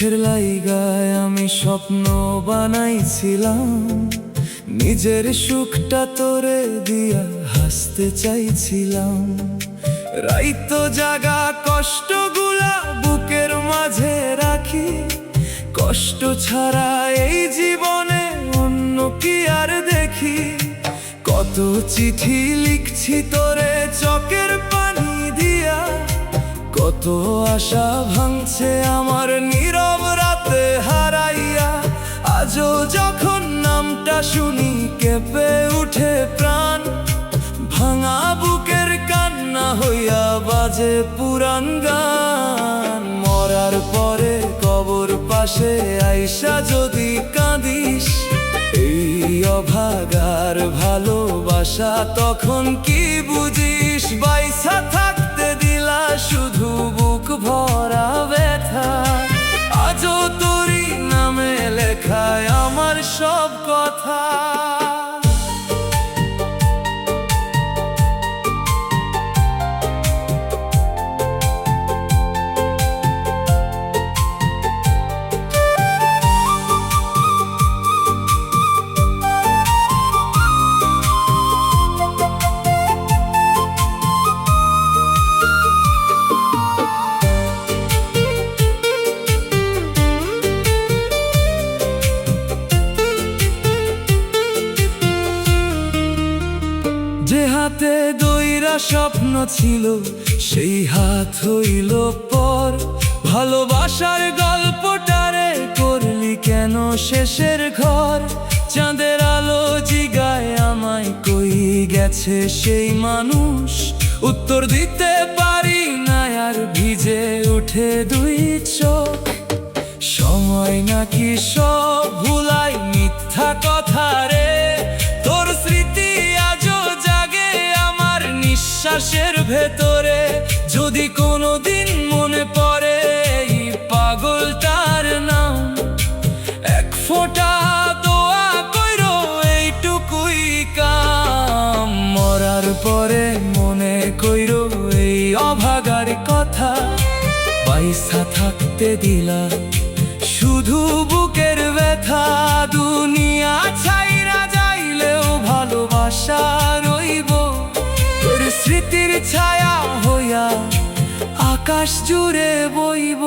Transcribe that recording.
সুখের লাইগায় আমি স্বপ্ন বানাইছিলাম, নিজের সুখটা তোরে দিয়া হাসতে চাইছিলাম। রাইতো জাগা কষ্টগুলা বুকের মাঝে রাখি, কষ্ট ছাড়া এই জীবনে অন্য কি আর দেখি। কত চিঠি লিখছি তোরে চোখের পানি দিয়া, কত আশা ভাঙছে আমার নীরব রাতে হারাইয়া। আজও যখন নামটা শুনি কেঁপে উঠে প্রাণ, ভাঙা বুকের কান্না হইয়া বাজে পুরান গান। মরার পরে কবর পাশে আইসা যদি কাঁদিস, এই অভাগার ভালোবাসা তখন কি বুঝিস। বাইসা থাকতে দিলা শুধু বুক ভরা ব্যথা, আজও তোরই নামে লেখায় আমার সব কথা। যে হাতে দইরা স্বপ্ন ছিল সেই হাত হইল পর, ভালোবাসার গল্পটারে করলি কেন শেষের ঘর। চাঁদের আলো জিগায় আমায় কই গেছে সেই মানুষ, উত্তর দিতে পারি না আর ভিজে উঠে দুই চোখ। সময় নাকি সব ভুলাই মিথ্যা কথা রে, তোর স্মৃতি আজও জাগে আমার নিঃশ্বাসের ভেতরে। যদি কোনোদিন মনে পড়ে এই পাগলটার নাম, এক ফোঁটা দোয়া কইরো এইটুকুই কাম। মরার পরে মনে কইরো এই অভাগার কথা, পয়সা থাকতে দিলা শুধু বুকের ব্যথা। দুনিয়া ছাইরা যাইলেও ভালোবাসা রইব, তোর স্মৃতির ছায়া হইয়া আকাশ জুড়ে বইব।